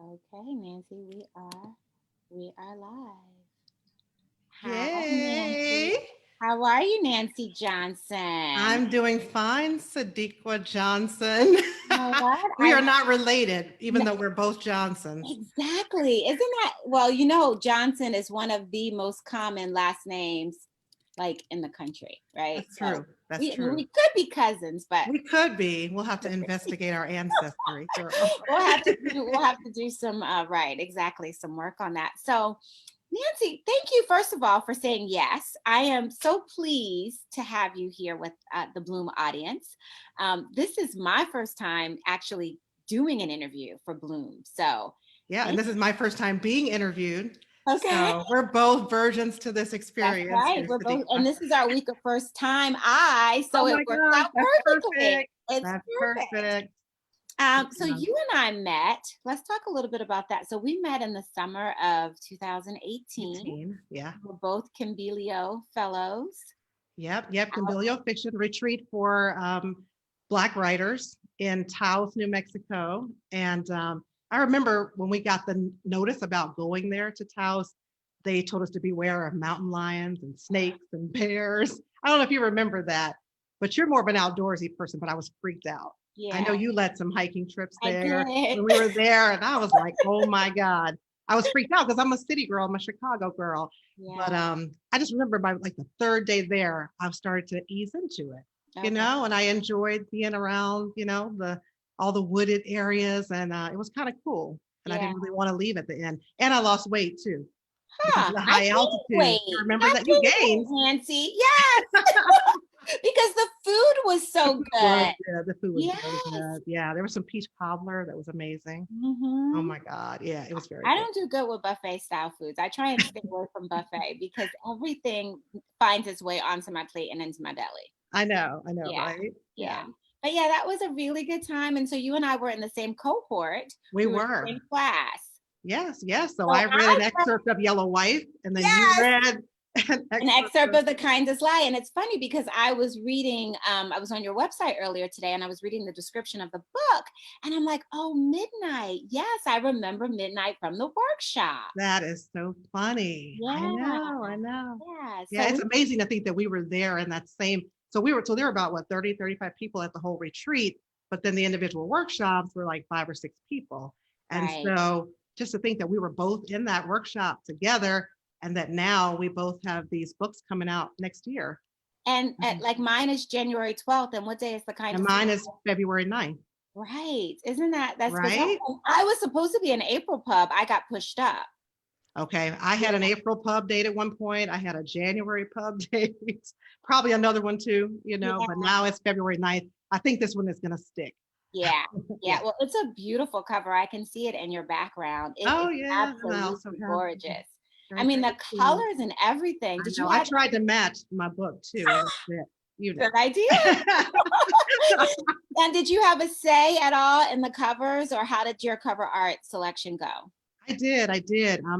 Okay, Nancy, we are live. Hi, Yay! Nancy. How are you, Nancy Johnson? I'm doing fine, Sadeqa Johnson. You know what? We are not related, even N- though we're both Johnsons. exactly. Isn't that Johnson is one of the most common last names like in the country, right? That's So true. That's we I mean, true. we could be cousins, but We could be. We'll have to investigate our ancestry, girl. we'll have to do some right, exactly, some work on that. So Nancy, thank you, first of all, for saying yes. I am so pleased to have you here with the Bloom audience. This is my first time actually doing an interview for Bloom. So, Yeah, and thank this is my first time being interviewed. Okay, So we're both virgins to this that's experience right. here, We're both, and Sadiqa. this is our week of first time. Oh So it my worked gosh, out that's perfectly. perfect. It's That's perfect. perfect. So Yeah. you and I met. Let's talk a little bit about that. So we met in the summer of 2018. 18. Yeah. We're both Kimbilio fellows. Yep. Cambilio Fiction Retreat for Black writers in Taos, New Mexico. And I remember when we got the notice about going there to Taos, they told us to beware of mountain lions and snakes and bears. I don't know if you remember that, but you're more of an outdoorsy person, but I was freaked out. I Yeah, know you led some hiking trips I there did. when we were there, and I was like, oh my God. I was freaked out because I'm a city girl, I'm a Chicago girl. But Yeah. I just remember by like the third day there, I started to ease into it, Okay. and I enjoyed being around, the all the wooded areas, and it was kind of cool. And I Yeah. didn't really want to leave at the end. And I lost weight too because of Huh. the I high gained altitude. You weight. remember I that you gained gained. weight, Nancy. Yes, because the food was The so food was good. good. The food was very Yes. good. Yeah, there was some peach cobbler that was amazing. Oh hmm my God. Yeah, it was very I good. don't do good with buffet style foods. I try and stay away from buffet because everything finds its way onto my plate and into my belly. I know, Yeah. right? Yeah. Yeah, But yeah, that was a really good time. And so you and I were in the same cohort. we We were in the were. same class. Yes. So So I read an I read, excerpt of Yellow Wife, and then you yes, read an an excerpt excerpt of. of the Kindest Lie. And it's funny because I was reading, I was on your website earlier today and I was reading the description of the book. And I'm like, oh, Midnight. Yes, I remember Midnight from the workshop. That is so funny. I Yeah. know, I know. Yeah. So Yeah, it's we, amazing to think that we were there in that same. So there were about what 30, 35 people at the whole retreat, but then the individual workshops were like 5 or 6 people. And right. so just to think that we were both in that workshop together and that now we both have these books coming out next year. And Mhm. like mine is January 12th. And what day is the And Kindest Lie? mine is February 9th, Right. Isn't that's bizarre? right? And I was supposed to be an April pub. I got pushed up. Okay, I had an Yeah. April pub date at one point. I had a January pub date, probably another one too, Yeah. but now it's February 9th. I think this one is going to stick. Yeah. Yeah. Yeah. Well, it's a beautiful cover. I can see it in your background. It Oh, is yeah. And I also absolutely have gorgeous. I very mean, the pretty. colors and everything. I Did know. you I have tried to match my book too. That's it, good idea? And did you have a say at all in the covers, or how did your cover art selection go? I did. I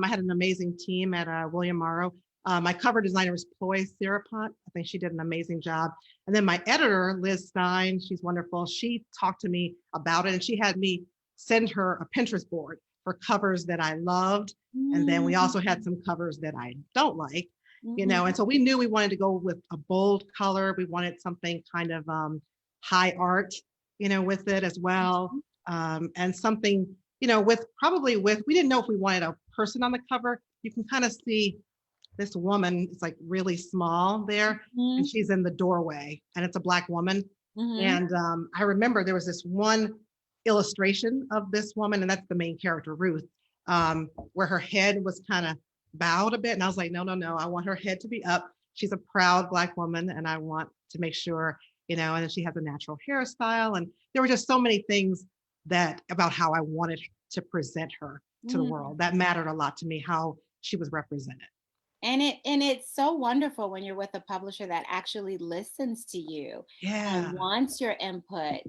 had an amazing team at William Morrow. My cover designer was Ploy Sirapont. I think she did an amazing job. And then my editor, Liz Stein, she's wonderful. She talked to me about it and she had me send her a Pinterest board for covers that I loved. And then we also had some covers that I don't like, Mm-hmm. and so we knew we wanted to go with a bold color. We wanted something kind of high art, with it as well. And something we didn't know if we wanted a person on the cover. You can kind of see this woman is like really small there, and Mm-hmm. she's in the doorway, and it's a Black woman. Mm-hmm. And I remember there was this one illustration of this woman, and that's the main character, Ruth, where her head was kind of bowed a bit. And I was like, no, no, no, I want her head to be up. She's a proud Black woman, and I want to make sure, and then she has a natural hairstyle. And there were just so many things that about how I wanted to present her to the Mm-hmm. world that mattered a lot to me, how she was represented. And it's so wonderful when you're with a publisher that actually listens to you and Yeah. wants your input.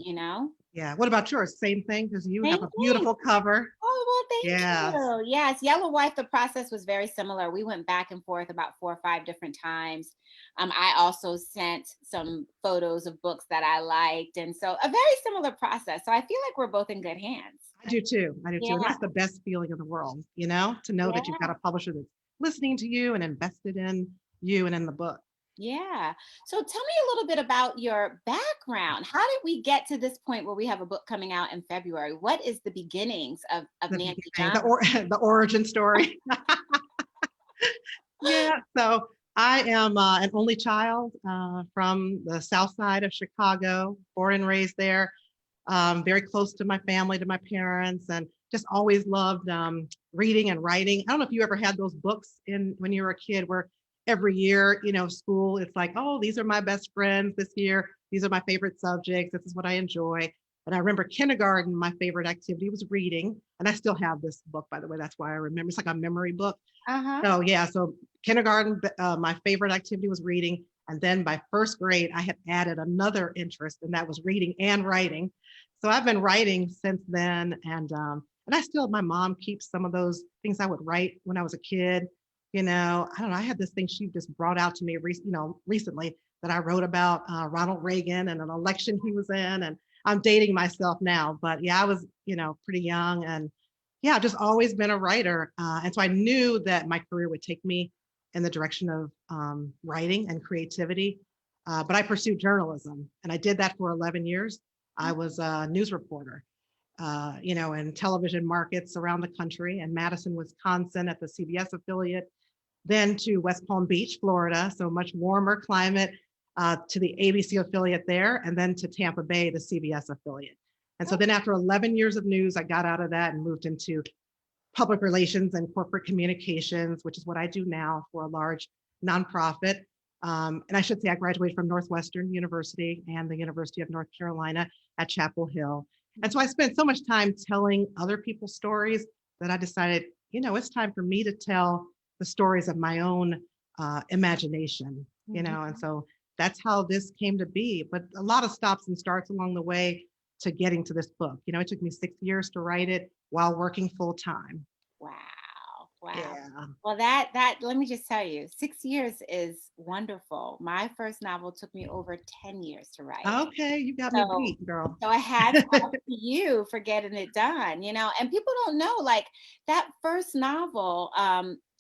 Yeah. What about yours? Same thing, because you have Same a thing. beautiful cover. Oh, well, thank Yes. you. Yes, Yellow Wife, the process was very similar. We went back and forth about 4 or 5 different times. I also sent some photos of books that I liked. And so a very similar process. So I feel like we're both in good hands. I do too. I do too. And Yeah. that's the best feeling in the world, to know that you've got Yeah. a publisher that's listening to you and invested in you and in the book. Yeah. So tell me a little bit about your background. How did we get to this point where we have a book coming out in February? What is the beginnings of The Nancy beginning, Johnson? the origin story. Yeah. So I am an only child from the south side of Chicago, born and raised there, very close to my family, to my parents, and just always loved reading and writing. I don't know if you ever had those books in when you were a kid where every year, school, it's like, oh, these are my best friends this year. These are my favorite subjects. This is what I enjoy. And I remember kindergarten, my favorite activity was reading. And I still have this book, by the way. That's why I remember. It's like a memory book. Uh-huh. So yeah, so kindergarten, my favorite activity was reading. And then by first grade, I had added another interest, and that was reading and writing. So I've been writing since then, and I still, my mom keeps some of those things I would write when I was a kid. I don't know. I had this thing she just brought out to me, recently that I wrote about Ronald Reagan and an election he was in, and I'm dating myself now, but yeah, I was, pretty young, and yeah, I've just always been a writer. And so I knew that my career would take me in the direction of writing and creativity. But I pursued journalism, and I did that for 11 years. I was a news reporter, in television markets around the country, in Madison, Wisconsin at the CBS affiliate, then to West Palm Beach, Florida, so much warmer climate, to the ABC affiliate there, and then to Tampa Bay, the CBS affiliate. And so then after 11 years of news, I got out of that and moved into public relations and corporate communications, which is what I do now for a large nonprofit. And I should say I graduated from Northwestern University and the University of North Carolina at Chapel Hill. And so I spent so much time telling other people's stories that I decided, it's time for me to tell the stories of my own imagination, and so that's how this came to be. But a lot of stops and starts along the way to getting to this book. It took me 6 years to write it while working full time. Wow. Wow. Yeah. Well, that let me just tell you, 6 years is wonderful. My first novel took me over 10 years to write. Okay, you got me So beat, girl. so I had to to you for getting it done, and people don't know, like, that first novel,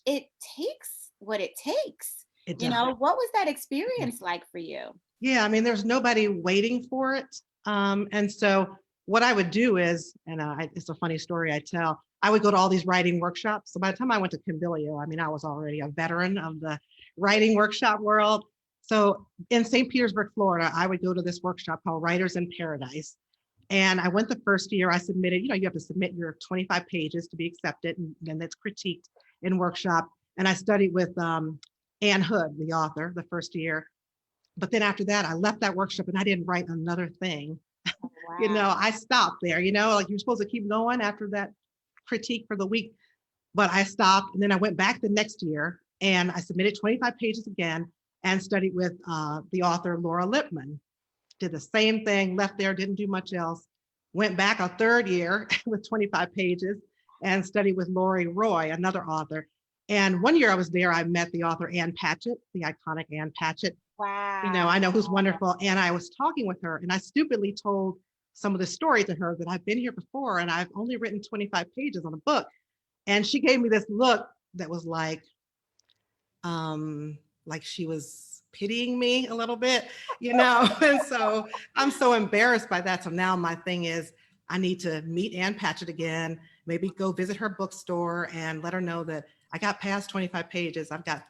it takes what it takes. It does. What was that experience like for you? Yeah, I mean, there's nobody waiting for it. And so what I would do is, and it's a funny story I tell, I would go to all these writing workshops. So by the time I went to Cambilio, I mean, I was already a veteran of the writing workshop world. So in St. Petersburg, Florida, I would go to this workshop called Writers in Paradise. And I went the first year. I submitted, you have to submit your 25 pages to be accepted, and then that's critiqued in workshop. And I studied with Ann Hood, the author, the first year. But then after that, I left that workshop and I didn't write another thing. Oh, wow. I stopped there, like you're supposed to keep going after that critique for the week. But I stopped, and then I went back the next year and I submitted 25 pages again and studied with the author Laura Lipman. Did the same thing, left there, didn't do much else. Went back a third year with 25 pages and studied with Lori Roy, another author. And one year I was there, I met the author Ann Patchett, the iconic Ann Patchett. Wow. I know, who's wonderful. And I was talking with her, and I stupidly told some of the story to her that I've been here before and I've only written 25 pages on a book. And she gave me this look that was like she was pitying me a little bit, And so I'm so embarrassed by that. So now my thing is I need to meet Ann Patchett again, maybe go visit her bookstore and let her know that I got past 25 pages. I've got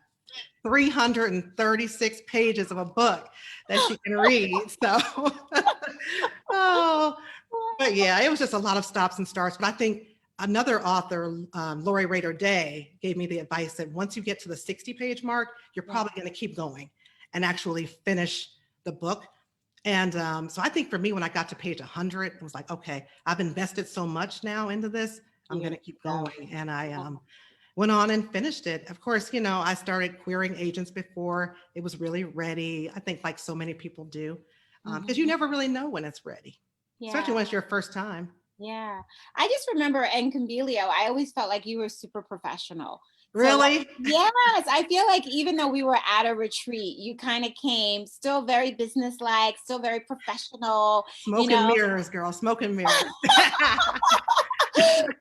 336 pages of a book that she can read. So, oh, but yeah, it was just a lot of stops and starts. But I think another author, Lori Rader Day, gave me the advice that once you get to the 60-page mark, you're probably going to keep going and actually finish the book. And so I think for me, when I got to page 100, it was like, okay, I've invested so much now into this. I'm going to keep going. And I went on and finished it. Of course, I started querying agents before it was really ready. I think like so many people do, because you never really know when it's ready. especially Yeah. when it's your first time. Yeah. I just remember in Cambilio, I always felt like you were super professional. So like, Really? yes, I feel like even though we were at a retreat, you kind of came still very businesslike, still very professional, you Smoke and know. mirrors, girl, smoke and mirrors.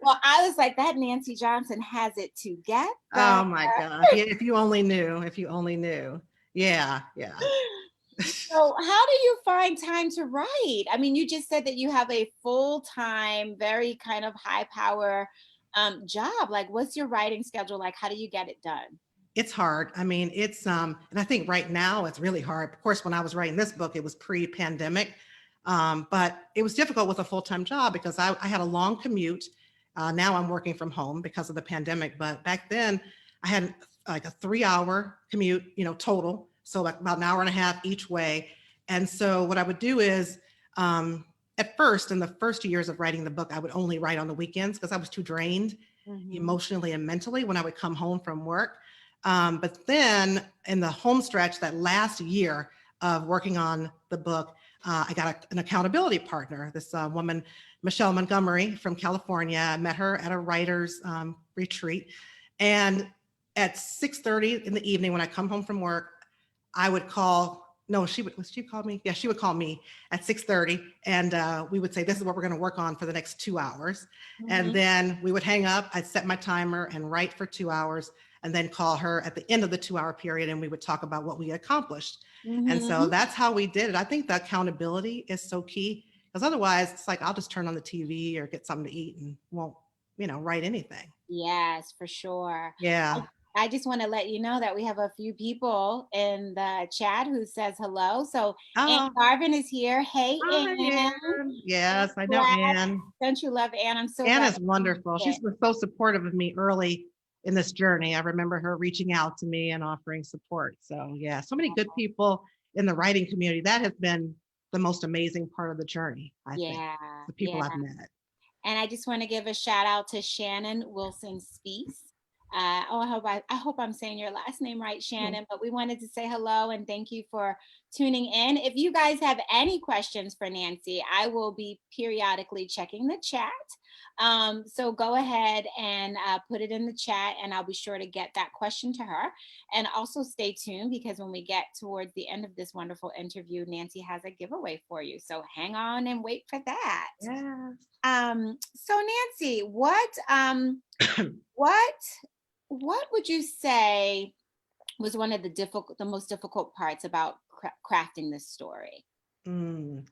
Well, I was like, that Nancy Johnson has it together. Oh my gosh. Yeah, if you only knew, if you only knew. Yeah, yeah. So, how do you find time to write? I mean, you just said that you have a full-time, very kind of high power job. Like, what's your writing schedule like? How do you get it done? It's hard. I mean, it's and I think right now it's really hard. Of course, when I was writing this book, it was pre-pandemic. But it was difficult with a full-time job because I had a long commute. Now I'm working from home because of the pandemic. But back then I had like a 3-hour commute, total. So like about an hour and a half each way. And so what I would do is at first, in the first years of writing the book, I would only write on the weekends because I was too drained Hmm. emotionally and mentally when I would come home from work. But then in the home stretch, that last year of working on the book, I got an accountability partner, this woman, Michelle Montgomery from California. I met her at a writer's retreat. And at 6:30 in the evening, when I come home from work, I would call, no, she called me? Yeah, she would call me at 6:30 and we would say, this is what we're going to work on for the next 2 hours. And Hmm. then we would hang up, I'd set my timer and write for 2 hours and then call her at the end of the 2-hour period and we would talk about what we accomplished. And so Hmm. that's how we did it. I think the accountability is so key because otherwise it's like I'll just turn on the TV or get something to eat and won't, write anything. Yes, for sure. Yeah. I just want to let you know that we have a few people in the chat who says hello. So Aunt Oh, Garvin is here. Hey, hi, Ann. Anne. So Yes, I know glad. Anne. Don't you love Ann? I'm so Anne glad is that you wonderful. made She's it. been so supportive of me early in this journey. I remember her reaching out to me and offering support. So, yeah, so many good people in the writing community. That has been the most amazing part of the journey, I think. Yeah, The yeah. people I've met. And I just want to give a shout out to Shannon Wilson Spees. I hope I'm saying your last name right, Mm. Shannon. But we wanted to say hello and thank you for tuning in. If you guys have any questions for Nancy, I will be periodically checking the chat. So go ahead and put it in the chat, and I'll be sure to get that question to her. And also stay tuned because when we get towards the end of this wonderful interview, Nancy has a giveaway for you. So hang on and wait for that. Yes. So Nancy, what what would you say was one of the most difficult parts about crafting this story? Mm.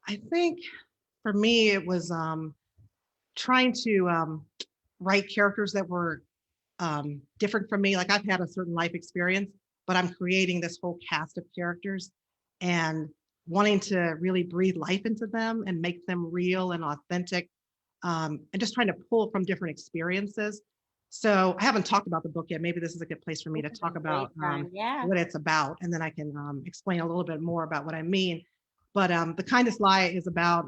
I think for me, it was trying to write characters that were different from me. Like I've had a certain life experience, but I'm creating this whole cast of characters and wanting to really breathe life into them and make them real and authentic, and just trying to pull from different experiences. So I haven't talked about the book yet. Maybe this is a good place for me This to is a talk great about time. Yeah. what it's about, and then I can explain a little bit more about what I mean. But the Kindest Lie is about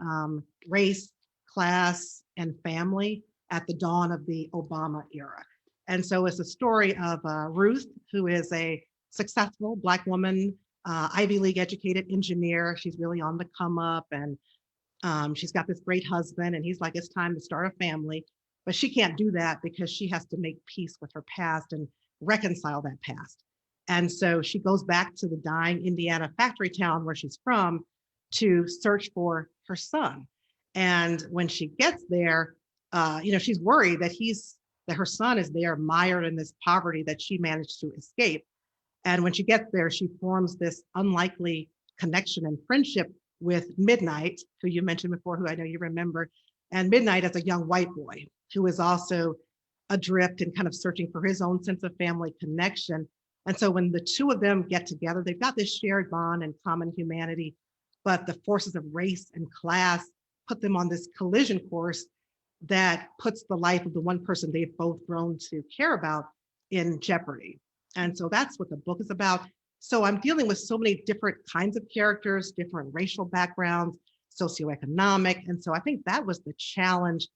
race, class, and family at the dawn of the Obama era. And so it's a story of Ruth, who is a successful Black woman, Ivy League educated engineer. She's really on the come up and she's got this great husband, and he's like, it's time to start a family. But she can't do that because she has to make peace with her past and reconcile that past. And so she goes back to the dying Indiana factory town where she's from to search for her son. And when she gets there, she's worried that her son is there mired in this poverty that she managed to escape. And when she gets there, she forms this unlikely connection and friendship with Midnight, who you mentioned before, who I know you remember. And Midnight is a young white boy who is also adrift and kind of searching for his own sense of family connection. And so when the two of them get together, they've got this shared bond and common humanity, but the forces of race and class put them on this collision course that puts the life of the one person they've both grown to care about in jeopardy. And so that's what the book is about. So I'm dealing with so many different kinds of characters, different racial backgrounds, socioeconomic. And so I think that was the challenge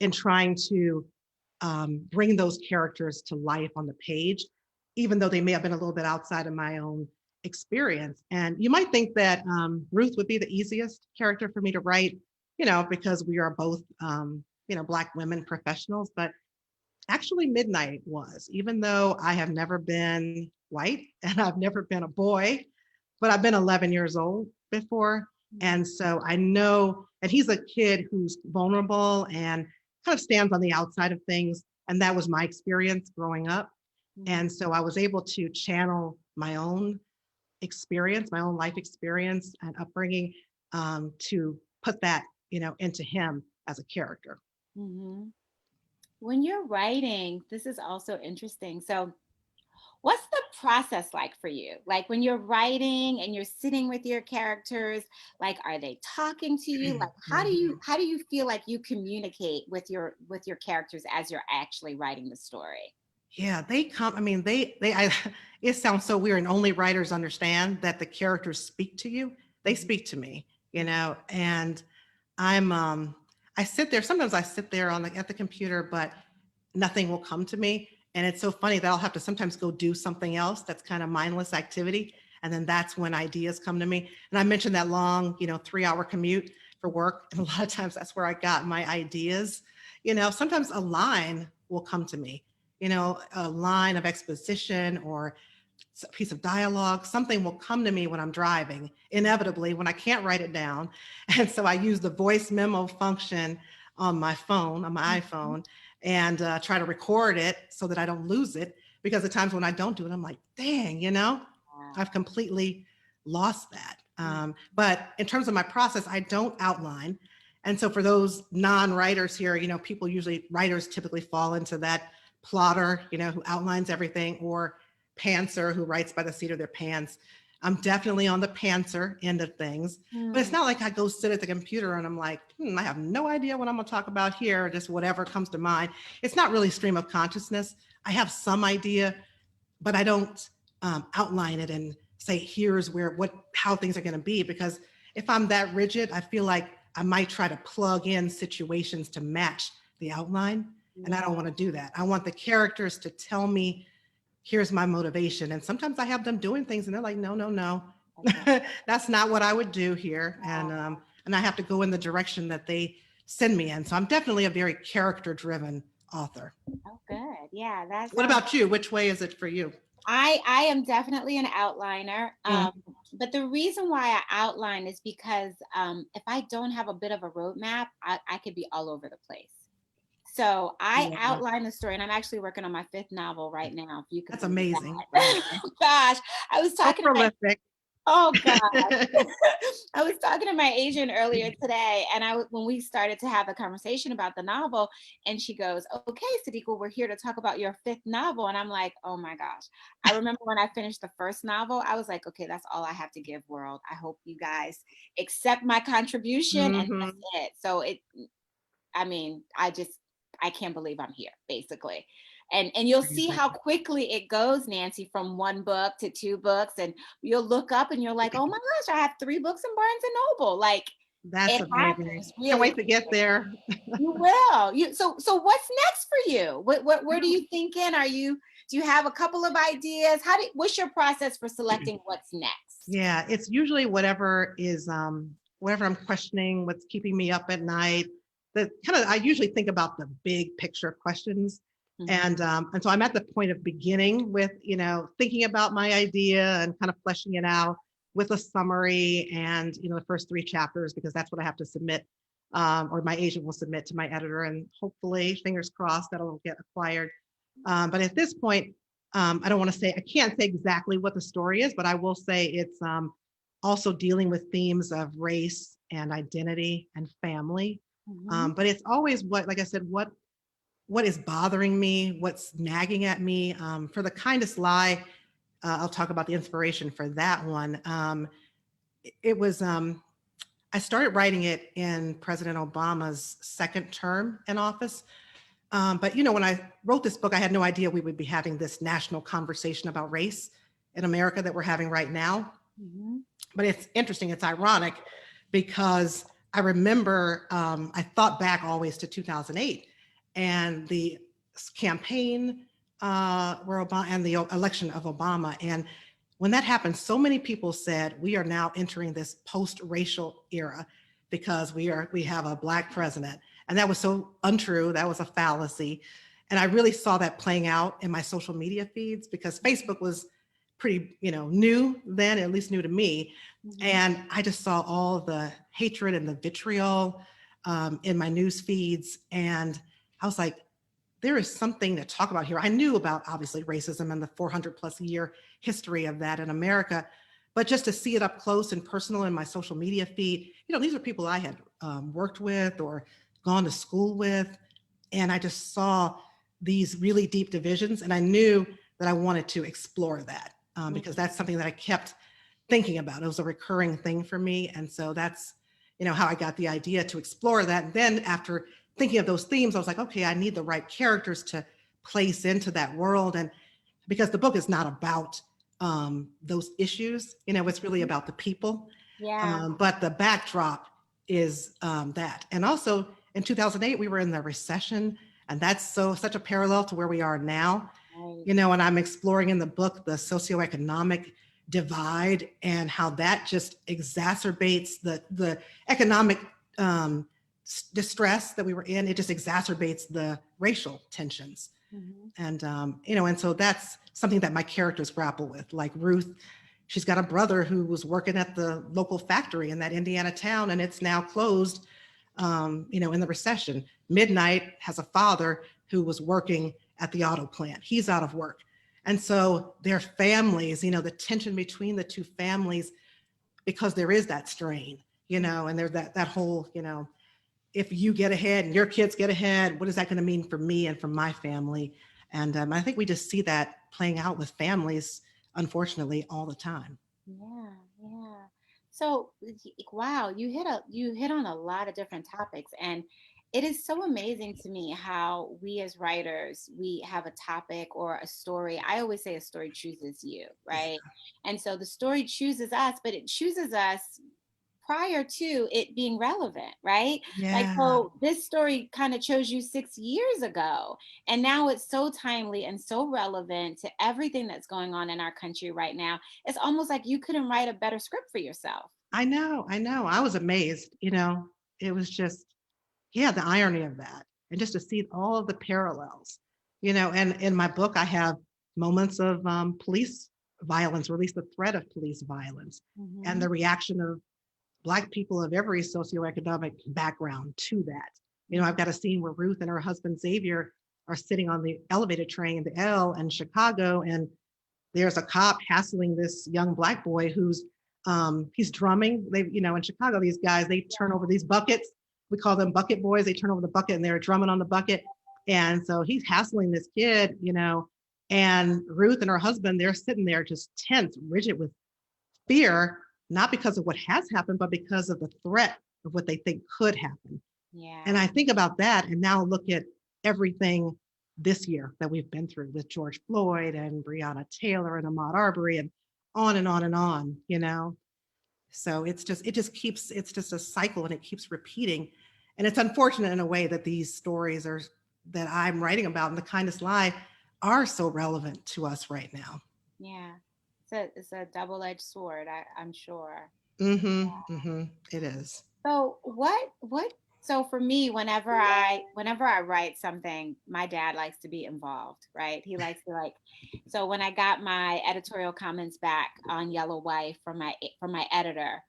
in trying to bring those characters to life on the page, even though they may have been a little bit outside of my own experience. And you might think that Ruth would be the easiest character for me to write, because we are both, Black women professionals. But actually, midnight was, even though I have never been white and I've never been a boy, but I've been 11 years old before. And so I know, and he's a kid who's vulnerable and kind of stands on the outside of things. And that was my experience growing up. And so I was able to channel my own experience, my own life experience and upbringing, to put that, into him as a character. Mhm. When you're writing, this is also interesting. So, what's the process like for you? Like when you're writing and you're sitting with your characters, like are they talking to you? Like Mhm. how do you feel like you communicate with your characters as you're actually writing the story? Yeah, they come. I mean, it sounds so weird, and only writers understand that the characters speak to you. They Mhm. speak to me, and I'm, I sit there. Sometimes I sit there at the computer, but nothing will come to me. And it's so funny that I'll have to sometimes go do something else that's kind of mindless activity. And then that's when ideas come to me. And I mentioned that long, 3-hour commute for work. And a lot of times that's where I got my ideas. Sometimes a line will come to me, a line of exposition or a piece of dialogue, something will come to me when I'm driving, inevitably, when I can't write it down. And so I use the voice memo function on my phone, on my Mhm. iPhone, and try to record it so that I don't lose it. Because the times when I don't do it, I'm like, dang, Wow. I've completely lost that. Mhm. But in terms of my process, I don't outline. And so for those non-writers here, writers typically fall into that plotter, who outlines everything, or pantser who writes by the seat of their pants. I'm definitely on the pantser end of things, but it's Mm. not like I go sit at the computer and I'm like, I have no idea what I'm going to talk about here, just whatever comes to mind. It's not really stream of consciousness. I have some idea, but I don't outline it and say, here's how things are going to be. Because if I'm that rigid, I feel like I might try to plug in situations to match the outline. And I Yeah. don't want to do that. I want the characters to tell me, here's my motivation. And sometimes I have them doing things and they're like, no, no, no, Okay. that's not what I would do here. And I have to go in the direction that they send me in. So I'm definitely a very character driven author. Oh, good. Yeah, that What sounds. about you? Which way is it for you? I am definitely an outliner. Mm. But the reason why I outline is because if I don't have a bit of a roadmap, I could be all over the place. So I Yeah, outline the story, and I'm actually working on my fifth novel right now, if you could that's believe amazing. that. Oh, gosh, I was So talking to my prolific. oh god, I was talking to my agent earlier today, and when we started to have a conversation about the novel, and she goes, "Okay, Sadeqa, we're here to talk about your fifth novel," and I'm like, "Oh my gosh!" I remember when I finished the first novel, I was like, "Okay, that's all I have to give, world. I hope you guys accept my contribution, and that's Hmm. it." So I mean, I can't believe I'm here, basically. And you'll see Crazy. how quickly it goes, Nancy, from one book to two books, and you'll look up and you're like, oh my gosh, I have three books in Barnes and Noble. Like That's it amazing. happens Can't really wait to get quickly. there. You will. So what's next for you? Where do you thinking? Do you have a couple of ideas? What's your process for selecting what's next? Yeah, it's usually whatever I'm questioning, what's keeping me up at night. I usually think about the big picture questions. Mhm. And so I'm at the point of beginning with, thinking about my idea and kind of fleshing it out with a summary and, the first 3 chapters, because that's what I have to submit, or my agent will submit to my editor, and hopefully, fingers crossed, that'll get acquired. But at this point, I don't want to say, I can't say exactly what the story is, but I will say it's also dealing with themes of race and identity and family. Mhm. But it's always like I said, what is bothering me, what's nagging at me. For the kindest lie, I'll talk about the inspiration for that one. It was I started writing it in President Obama's second term in office. But when I wrote this book, I had no idea we would be having this national conversation about race in America that we're having right now. Mhm. But it's interesting, it's ironic, because I remember, I thought back always to 2008 and the campaign, where Obama, and the election of Obama. And when that happened, so many people said we are now entering this post-racial era. because we have a Black president. And that was so untrue. That was a fallacy. And I really saw that playing out in my social media feeds because Facebook was pretty, new then, at least new to me. And I just saw all the hatred and the vitriol in my news feeds. And I was like, there is something to talk about here. I knew about obviously racism and the 400 plus year history of that in America, but just to see it up close and personal in my social media feed, these are people I had worked with or gone to school with. And I just saw these really deep divisions. And I knew that I wanted to explore that because that's something that I kept thinking about. It was a recurring thing for me. And so that's, how I got the idea to explore that. And then after thinking of those themes, I was like, okay, I need the right characters to place into that world. And because the book is not about those issues, it's really about the people. Yeah. But the backdrop is that. And also in 2008, we were in the recession, and that's such a parallel to where we are now. Right. And I'm exploring in the book the socioeconomic divide and how that just exacerbates the economic distress that we were in. It just exacerbates the racial tensions. And, and so that's something that my characters grapple with. Like Ruth, she's got a brother who was working at the local factory in that Indiana town, and it's now closed, in the recession. Midnight has a father who was working at the auto plant. He's out of work. And so their families, the tension between the two families, because there is that strain, and there's that whole, if you get ahead and your kids get ahead, what is that going to mean for me and for my family? And I think we just see that playing out with families, unfortunately, all the time. Yeah, yeah. So, wow, you hit on a lot of different topics, and it is so amazing to me how we as writers, we have a topic or a story. I always say a story chooses you, Yeah. right? And so the story chooses us, but it chooses us prior to it being relevant, right? Like, Yeah. so this story kind of chose you 6 years ago, and now it's so timely and so relevant to everything that's going on in our country right now. It's almost like you couldn't write a better script for yourself. I know. I was amazed, it was just, yeah, the irony of that. And just to see all of the parallels, and in my book, I have moments of police violence, or at least the threat of police violence, and Mm-hmm. the reaction of Black people of every socioeconomic background to that. I've got a scene where Ruth and her husband Xavier are sitting on the elevated train, the L in Chicago, and there's a cop hassling this young Black boy who's he's drumming. They, in Chicago, these guys, they turn over these buckets. We call them bucket boys. They turn over the bucket and they're drumming on the bucket. And so he's hassling this kid, and Ruth and her husband, they're sitting there just tense, rigid with fear, not because of what has happened, but because of the threat of what they think could happen. And Yeah. I think about that and now look at everything this year that we've been through with George Floyd and Breonna Taylor and Ahmaud Arbery and on and on and on. So it's just a cycle and it keeps repeating. And it's unfortunate in a way that these stories that I'm writing about in The Kindest Lie are so relevant to us right now. Yeah. It's a double-edged sword, I'm sure. It is. So so for me, whenever I write something, my dad likes to be involved, right? He likes to so when I got my editorial comments back on Yellow Wife from my editor,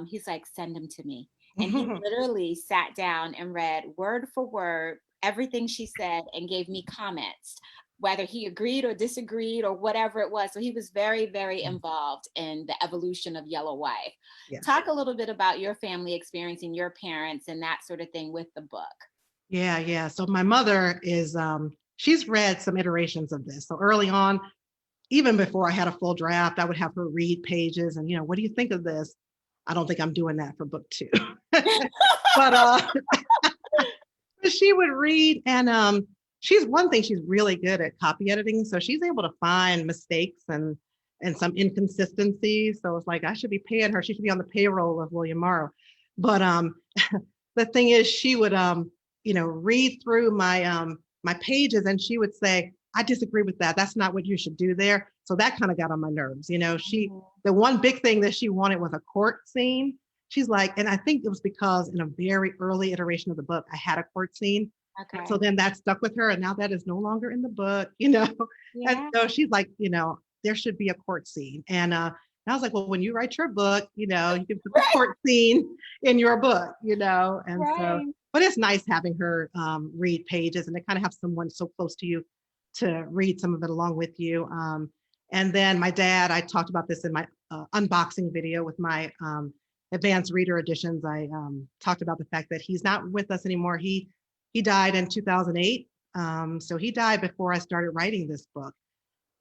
he's like, send them to me. And he literally sat down and read word for word everything she said and gave me comments, whether he agreed or disagreed or whatever it was. So he was very, very involved in the evolution of Yellow Wife. Yes. Talk a little bit about your family experiencing your parents and that sort of thing with the book. Yeah, yeah. So my mother is she's read some iterations of this. So early on, even before I had a full draft, I would have her read pages and, what do you think of this? I don't think I'm doing that for book 2. But she would read, and she's really good at copy editing. So she's able to find mistakes and some inconsistencies. So it's like, I should be paying her. She should be on the payroll of William Morrow. But the thing is, she would read through my pages and she would say, I disagree with that. That's not what you should do there. So that kind of got on my nerves. The one big thing that she wanted was a court scene. she's like, and I think it was because in a very early iteration of the book, I had a court scene. And so Okay. then that stuck with her. And now that is no longer in the book, you know. And Yeah. so she's like, you know, there should be a court scene. And I was like, well, when you write your book, you know, you can put the Right. court scene in your book, you know. And so, Right. but it's nice having her read pages and to kind of have someone so close to you to read some of it along with you. And then my dad, I talked about this in my unboxing video with my advanced reader editions. I talked about the fact that he's not with us anymore. He died in 2008. So he died before I started writing this book.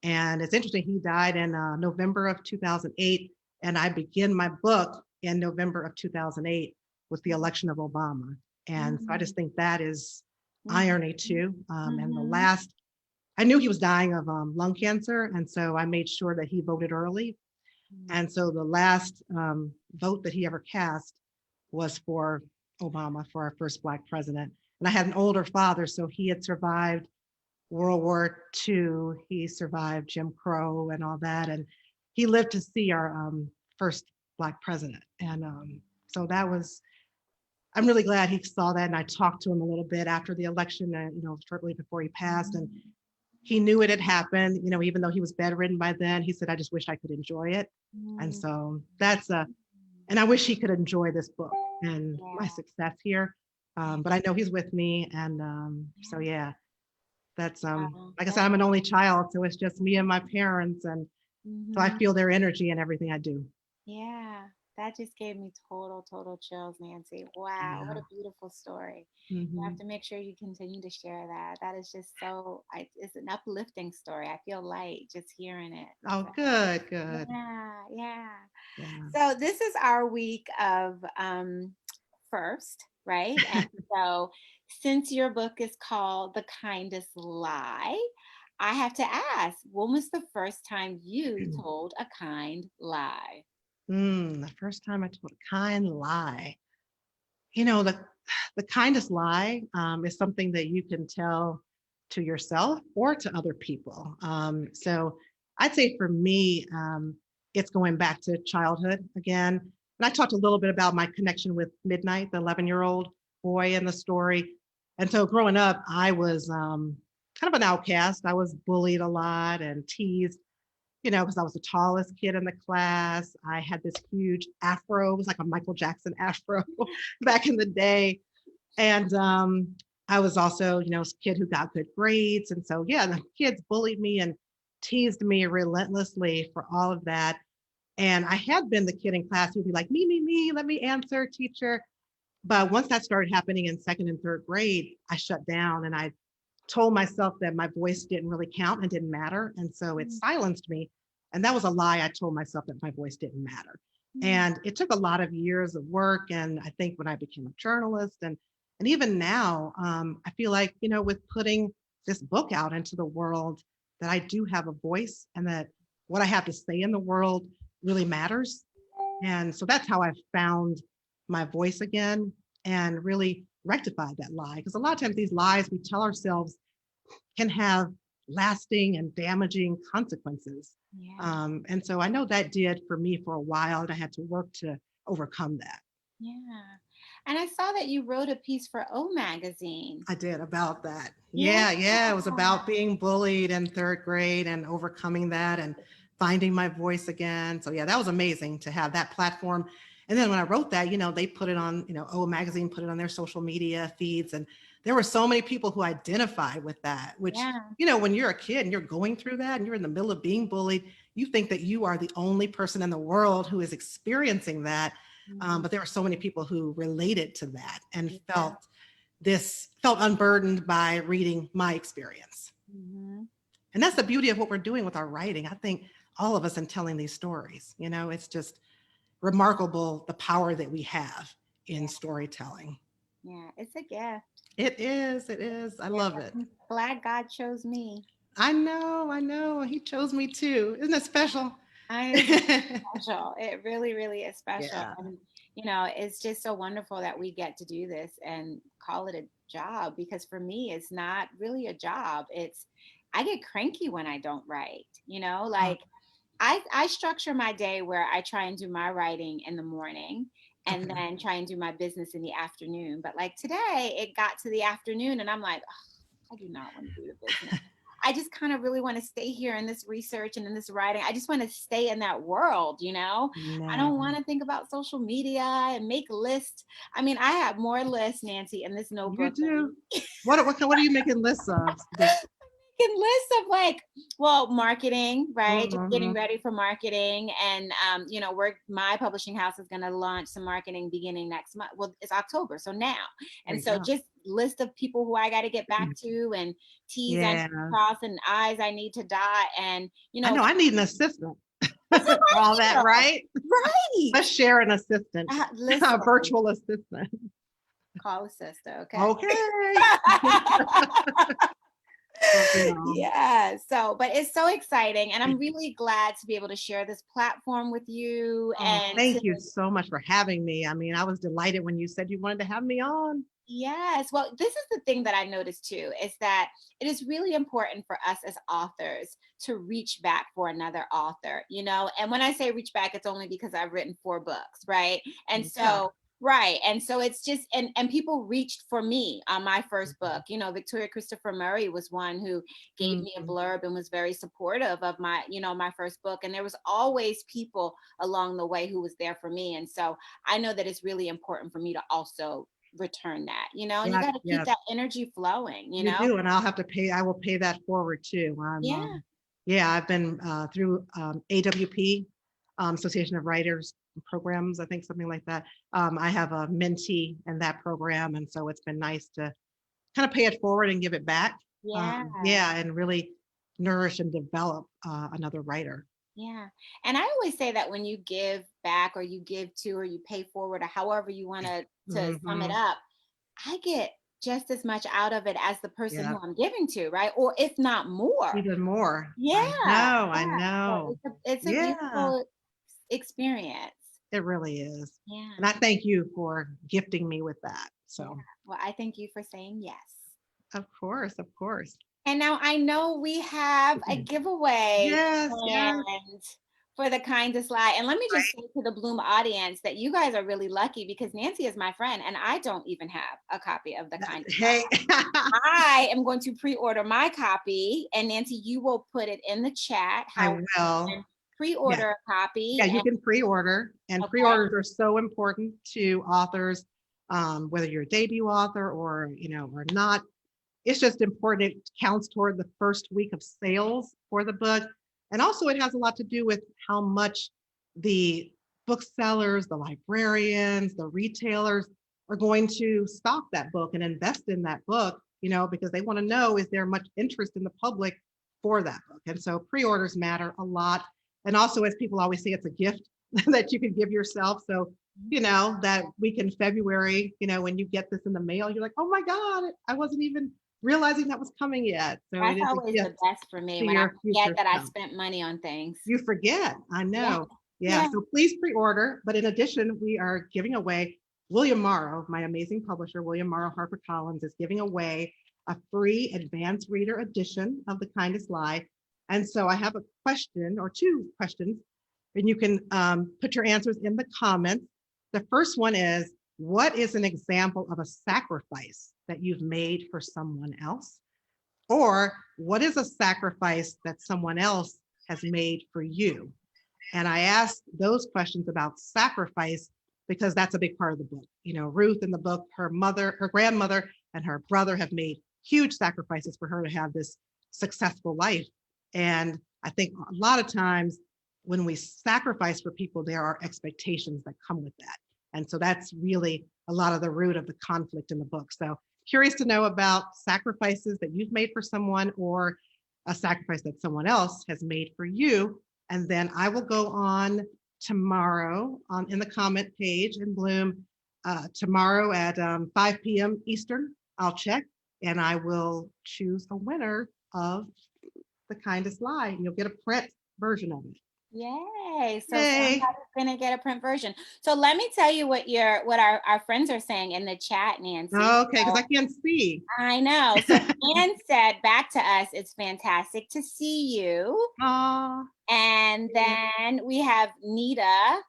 And it's interesting, he died in November of 2008. And I began my book in November of 2008 with the election of Obama. And so I just Mhm. think that is Mhm. irony too. And the Mhm. last, I knew he was dying of lung cancer. And so I made sure that he voted early. And so the last vote that he ever cast was for Obama, for our first Black president. And I had an older father, so he had survived World War II. He survived Jim Crow and all that. And he lived to see our first Black president. And so that was, I'm really glad he saw that. And I talked to him a little bit after the election, and, you know, shortly before he passed. And he knew it had happened, you know, even though he was bedridden by then. He said, I just wish I could enjoy it. And Mhm. so that's and I wish he could enjoy this book and my Yeah. success here. Yeah. But I know he's with me. And so, Yeah. yeah, that's, like I said, That's I'm an only child. So it's just me and my parents. And so I mhm. feel their energy in everything I do. Yeah. That just gave me total chills, Nancy. Wow, what Yeah. a beautiful story. You have Hmm. to make sure you continue to share that. That is just it's an uplifting story. I feel light just hearing it. Oh, So, good, good. yeah. Yeah. So this is our week of first, right? And so since your book is called The Kindest Lie, I have to ask, when was the first time you told a kind lie? The first time I told a kind lie, you know, the kindest lie is something that you can tell to yourself or to other people. So I'd say for me, it's going back to childhood again. And I talked a little bit about my connection with Midnight, the 11-year-old boy in the story. And so growing up, I was kind of an outcast. I was bullied a lot and teased, you know, because I was the tallest kid in the class. I had this huge afro. It was like a Michael Jackson afro back in the day. And I was also, you know, a kid who got good grades. And so, yeah, the kids bullied me and teased me relentlessly for all of that. And I had been the kid in class who'd be like, me, let me answer, teacher. But once that started happening in second and third grade, I shut down and I told myself that my voice didn't really count and didn't matter. And so it Mm, silenced me. And that was a lie. I told myself that my voice didn't matter. mm, And it took a lot of years of work. And I think when I became a journalist and even now, I feel like, you know, with putting this book out into the world, that I do have a voice and that what I have to say in the world really matters. And so that's how I found my voice again and really rectified that lie. Because a lot of times these lies we tell ourselves can have lasting and damaging consequences. yeah, And so I know that did for me for a while, and I had to work to overcome that. yeah. And I saw that you wrote a piece for O Magazine. I did about that. Yeah. Yeah, yeah. It was about being bullied in third grade and overcoming that and finding my voice again. So yeah, that was amazing to have that platform. And then when I wrote that, you know, they put it on, you know, O Magazine put it on their social media feeds. And there were so many people who identified with that, which, Yeah. you know, when you're a kid and you're going through that and you're in the middle of being bullied, you think that you are the only person in the world who is experiencing that. Mhm. But there were so many people who related to that and Yeah. felt unburdened by reading my experience. Mhm. And that's the beauty of what we're doing with our writing. I think all of us in telling these stories, you know, it's just remarkable the power that we have in Yeah. storytelling. Yeah. It's a gift. It is, it is. I Yeah. love it. I'm glad God chose me. I know. He chose me too. Isn't it special? It's special. It really is special. Yeah. And, it's just so wonderful that we get to do this and call it a job because for me, it's not really a job. I get cranky when I don't write, Oh, like I structure my day where I try and do my writing in the morning and then try and do my business in the afternoon. But like today, it got to the afternoon and I'm like, oh, I do not want to do the business. I just kind of really want to stay here in this research and in this writing. I just want to stay in that world, you know? I don't want to think about social media and make lists. I mean, I have more lists, Nancy, in this You notebook do. What are you making lists of? making lists of like, well, marketing, right? Just getting Mhm. ready for marketing. And, you know, my publishing house is going to launch some marketing beginning next month. Well, it's October. So now, There and you so go. just list of people who I got to get back to and T's I need Yeah. to cross and I's I need to dot. And, you I know, know I need an assistant that's for all that, how I right? feel. Right. Let's share an assistant, a Listen, virtual assistant. call a sister. Okay. Okay. Oh, no. Yeah. So, but it's so exciting. And I'm really glad to be able to share this platform with you Oh, and to, thank you so much for having me. I mean, I was delighted when you said you wanted to have me on. yes. Well, this is the thing that I noticed too, is that it is really important for us as authors to reach back for another author, you know? And when I say reach back, it's only because I've written 4 books, right? And Yeah. so, right. And so it's just, and people reached for me on my first Mhm. book. You know, Victoria Christopher Murray was one who gave me a Mhm. blurb and was very supportive of my, you know, my first book. And there was always people along the way who was there for me. And so I know that it's really important for me to also return that, you know, and you Yeah, got to keep yes, that energy flowing, you you know? do. And I will pay that forward too. Yeah. Yeah, I've been through AWP, Association of Writers programs, I think something like that. I have a mentee in that program. And so it's been nice to kind of pay it forward and give it back. Yeah. Yeah, and really nourish and develop another writer. Yeah. And I always say that when you give back or you give to or you pay forward or however you want to sum it Hmm. up, I get just as much out of it as the person Yeah, who I'm giving to, right? Or if not more. even more. Yeah. I know, I Yeah. So know. it's a Yeah, beautiful experience. it really is. And Yeah. I thank you for gifting me with that. Yeah. So, Well, I thank you for saying yes. of course, of course. And now I know we have a giveaway Yes, yes. planned for the Kindest Lie. And let me just say to the Bloom audience that you guys are really lucky because Nancy is my friend and I don't even have a copy of the Kindest Lie. Hey, I am going to pre-order my copy and Nancy, you will put it in the chat I how we will. can Yeah, pre-order a copy. yeah, you And can pre-order, and okay, pre-orders are so important to authors, whether you're a debut author or or not. It's just important. It counts toward the first week of sales for the book. And also it has a lot to do with how much the booksellers, the librarians, the retailers are going to stock that book and invest in that book, because they want to know, is there much interest in the public for that book? And so pre-orders matter a lot. And also, as people always say, it's a gift that you can give yourself. So, that week in February, when you get this in the mail, you're like, oh my God, I wasn't even realizing that was coming yet. So it that's is a always the gift best for me to when I your forget future that I self. spent money on things. You forget, I Yeah. know. Yeah, Yeah. so please pre-order. But in addition, we are giving away, William Morrow, my amazing publisher, William Morrow HarperCollins, is giving away a free advanced reader edition of The Kindest Lie. And so I have a question or 2 questions, and you can put your answers in the comments. The first one is, what is an example of a sacrifice that you've made for someone else? Or what is a sacrifice that someone else has made for you? And I asked those questions about sacrifice because that's a big part of the book. Ruth in the book, her grandmother, and her brother have made huge sacrifices for her to have this successful life. And I think a lot of times when we sacrifice for people, there are expectations that come with that. And so that's really a lot of the root of the conflict in the book. So curious to know about sacrifices that you've made for someone or a sacrifice that someone else has made for you. And then I will go on tomorrow in the comment page in Bloom tomorrow at 5 p.m. Eastern. I'll check and I will choose a winner of The Kindest Lie. And you'll get a print version of it. Yay. So Yay. somebody's gonna get a print version. So let me tell you what our friends are saying in the chat, Nancy. Okay, because I can't see. I know. So Ann said back to us, it's fantastic to see you. Aw. And then we have Nita.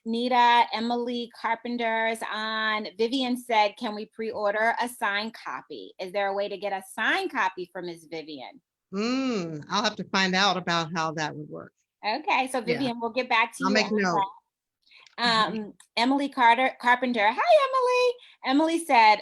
Nita, Emily Carpenter is on. Vivian said, can we pre-order a signed copy? Is there a way to get a signed copy for Miss Vivian? I'll have to find out about how that would work. Okay, so Yeah, Vivian, we'll get back to I'll you make on note. that. Emily Carpenter. Hi, Emily. Emily said,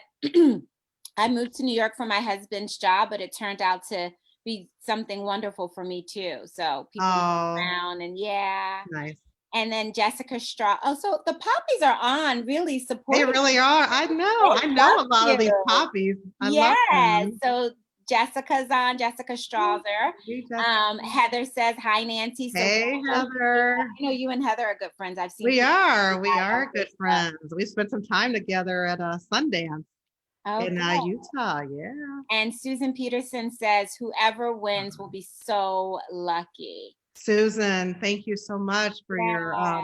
I moved to New York for my husband's job, but it turned out to be something wonderful for me too. So people Oh, around and yeah. nice. And then Jessica Straw. Oh, so the poppies are on really They supporting. really are. I know. They I know love a lot of these you. poppies. I love Yes. them. So Jessica's on, Jessica Strauser. Hey, Jessica. Heather says, hi, Nancy. So Hey, glad you're here. Heather. I know you and Heather are good friends. I've seen We pictures of are. you We guys on are good Facebook. friends. We spent some time together at a Sundance in Okay. Utah. Yeah. And Susan Peterson says, whoever wins will be so lucky. Susan, thank you so much for Yeah.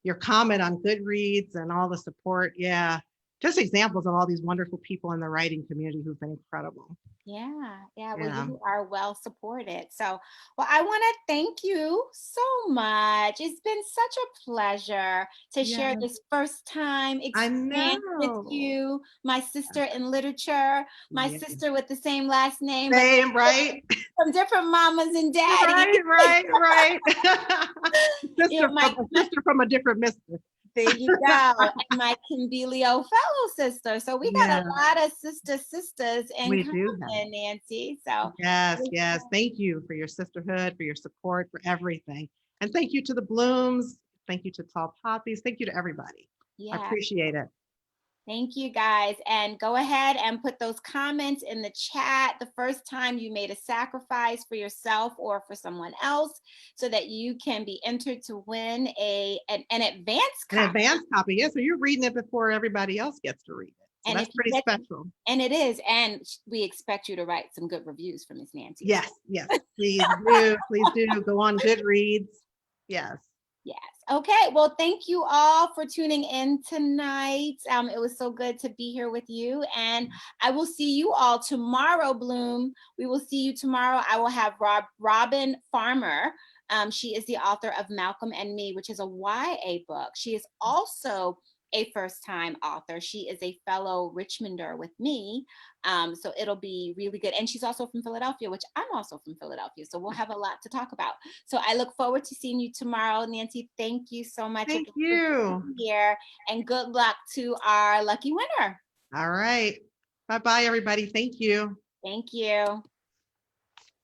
your comment on Goodreads and all the support. Yeah. Just examples of all these wonderful people in the writing community who've been incredible. Yeah. Well, Yeah. you are well supported. So, well, I want to thank you so much. It's been such a pleasure to share Yeah. this first time I experience with know. you, my sister in literature, my Yeah. sister with the same last name, but Same, right? from different mamas and daddies. Right. You know, Sister from a different mister. there you go. And my Kimbilio fellow sister. So we got Yeah, a lot of sisters in we do have. common, Nancy. So Yes. Thank you for your sisterhood, for your support, for everything. And thank you to the Blooms. Thank you to Tall Poppies. Thank you to everybody. I yeah, appreciate it. thank you guys. And go ahead and put those comments in the chat the first time you made a sacrifice for yourself or for someone else so that you can be entered to win an advanced An copy. advanced copy. Yeah, so you're reading it before everybody else gets to read it. So And that's if you pretty get, special. and it is, and we expect you to write some good reviews for Miss Nancy. Yes. Please do. Please do. Go on Goodreads. Yes. Yes. Okay. Well, thank you all for tuning in tonight. It was so good to be here with you. And I will see you all tomorrow, Bloom. We will see you tomorrow. I will have Robin Farmer. She is the author of Malcolm and Me, which is a YA book. She is also a first-time author. She is a fellow Richmonder with me. So it'll be really good. And she's also from Philadelphia, which I'm also from Philadelphia. So we'll have a lot to talk about. So I look forward to seeing you tomorrow. Nancy, thank you so much Thank again for you. being here. And good luck to our lucky winner. All right. Bye-bye, everybody. Thank you. Thank you.